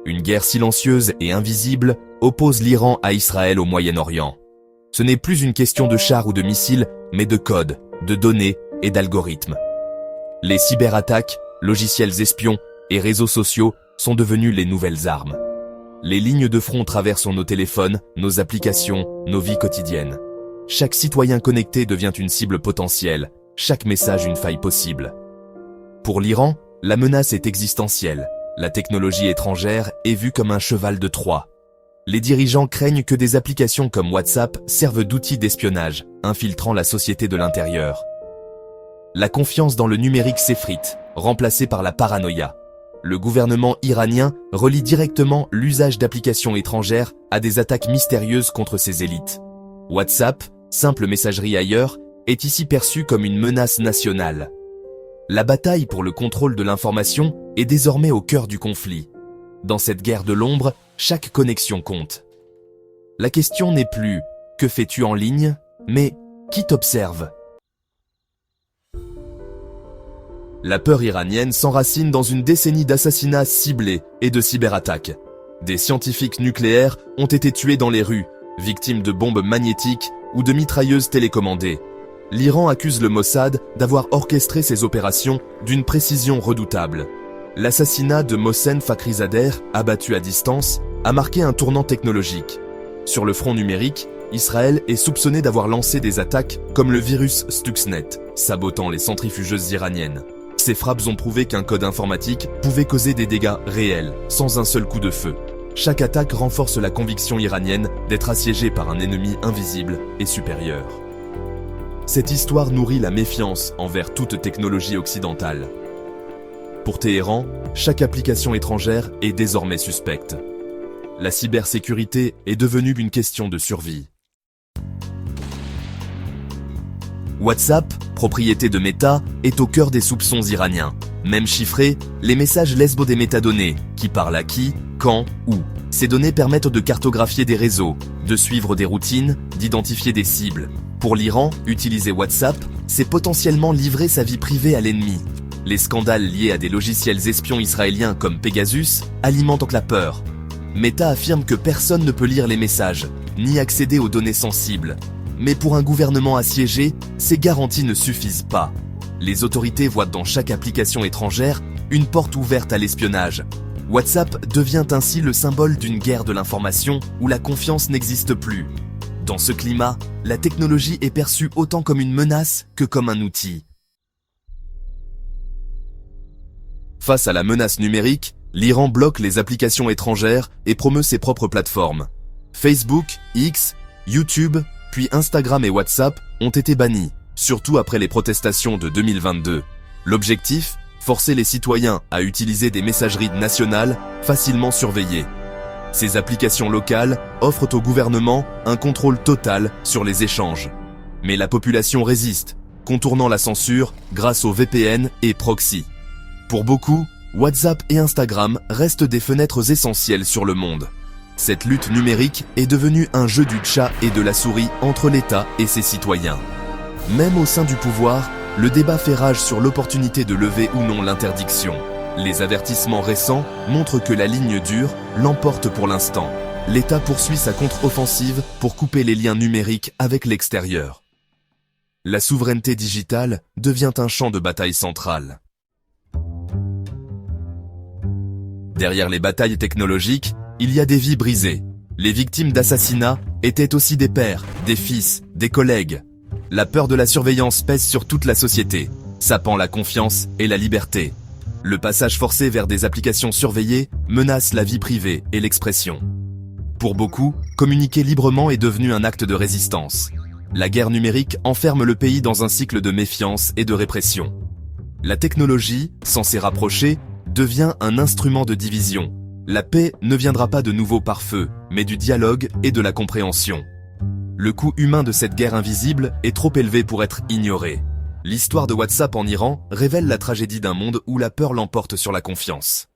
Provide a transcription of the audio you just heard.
Une guerre silencieuse et invisible oppose l'Iran à Israël au Moyen-Orient. Ce n'est plus une question de chars ou de missiles, mais de codes, de données et d'algorithmes. Les cyberattaques, logiciels espions et réseaux sociaux sont devenus les nouvelles armes. Les lignes de front traversent nos téléphones, nos applications, nos vies quotidiennes. Chaque citoyen connecté devient une cible potentielle, chaque message une faille possible. Pour l'Iran, la menace est existentielle. La technologie étrangère est vue comme un cheval de Troie. Les dirigeants craignent que des applications comme WhatsApp servent d'outils d'espionnage, infiltrant la société de l'intérieur. La confiance dans le numérique s'effrite, remplacée par la paranoïa. Le gouvernement iranien relie directement l'usage d'applications étrangères à des attaques mystérieuses contre ses élites. WhatsApp, simple messagerie ailleurs, est ici perçu comme une menace nationale. La bataille pour le contrôle de l'information est désormais au cœur du conflit. Dans cette guerre de l'ombre, chaque connexion compte. La question n'est plus « que fais-tu en ligne ?», mais « qui t'observe ?» La peur iranienne s'enracine dans une décennie d'assassinats ciblés et de cyberattaques. Des scientifiques nucléaires ont été tués dans les rues, victimes de bombes magnétiques ou de mitrailleuses télécommandées. L'Iran accuse le Mossad d'avoir orchestré ces opérations d'une précision redoutable. L'assassinat de Mohsen Fakhrizadeh, abattu à distance, a marqué un tournant technologique. Sur le front numérique, Israël est soupçonné d'avoir lancé des attaques comme le virus Stuxnet, sabotant les centrifugeuses iraniennes. Ces frappes ont prouvé qu'un code informatique pouvait causer des dégâts réels, sans un seul coup de feu. Chaque attaque renforce la conviction iranienne d'être assiégée par un ennemi invisible et supérieur. Cette histoire nourrit la méfiance envers toute technologie occidentale. Pour Téhéran, chaque application étrangère est désormais suspecte. La cybersécurité est devenue une question de survie. WhatsApp, propriété de Meta, est au cœur des soupçons iraniens. Même chiffrés, les messages laissent des métadonnées, qui parlent à qui, quand, où. Ces données permettent de cartographier des réseaux, de suivre des routines, d'identifier des cibles. Pour l'Iran, utiliser WhatsApp, c'est potentiellement livrer sa vie privée à l'ennemi. Les scandales liés à des logiciels espions israéliens comme Pegasus alimentent la peur. Meta affirme que personne ne peut lire les messages, ni accéder aux données sensibles. Mais pour un gouvernement assiégé, ces garanties ne suffisent pas. Les autorités voient dans chaque application étrangère une porte ouverte à l'espionnage. WhatsApp devient ainsi le symbole d'une guerre de l'information où la confiance n'existe plus. Dans ce climat, la technologie est perçue autant comme une menace que comme un outil. Face à la menace numérique, l'Iran bloque les applications étrangères et promeut ses propres plateformes. Facebook, X, YouTube, puis Instagram et WhatsApp ont été bannis, surtout après les protestations de 2022. L'objectif ? Forcer les citoyens à utiliser des messageries nationales facilement surveillées. Ces applications locales offrent au gouvernement un contrôle total sur les échanges. Mais la population résiste, contournant la censure grâce aux VPN et proxy. Pour beaucoup, WhatsApp et Instagram restent des fenêtres essentielles sur le monde. Cette lutte numérique est devenue un jeu du chat et de la souris entre l'État et ses citoyens. Même au sein du pouvoir, le débat fait rage sur l'opportunité de lever ou non l'interdiction. Les avertissements récents montrent que la ligne dure l'emporte pour l'instant. L'État poursuit sa contre-offensive pour couper les liens numériques avec l'extérieur. La souveraineté digitale devient un champ de bataille central. Derrière les batailles technologiques, il y a des vies brisées. Les victimes d'assassinats étaient aussi des pères, des fils, des collègues. La peur de la surveillance pèse sur toute la société, sapant la confiance et la liberté. Le passage forcé vers des applications surveillées menace la vie privée et l'expression. Pour beaucoup, communiquer librement est devenu un acte de résistance. La guerre numérique enferme le pays dans un cycle de méfiance et de répression. La technologie, censée rapprocher, devient un instrument de division. La paix ne viendra pas de nouveau par feu, mais du dialogue et de la compréhension. Le coût humain de cette guerre invisible est trop élevé pour être ignoré. L'histoire de WhatsApp en Iran révèle la tragédie d'un monde où la peur l'emporte sur la confiance.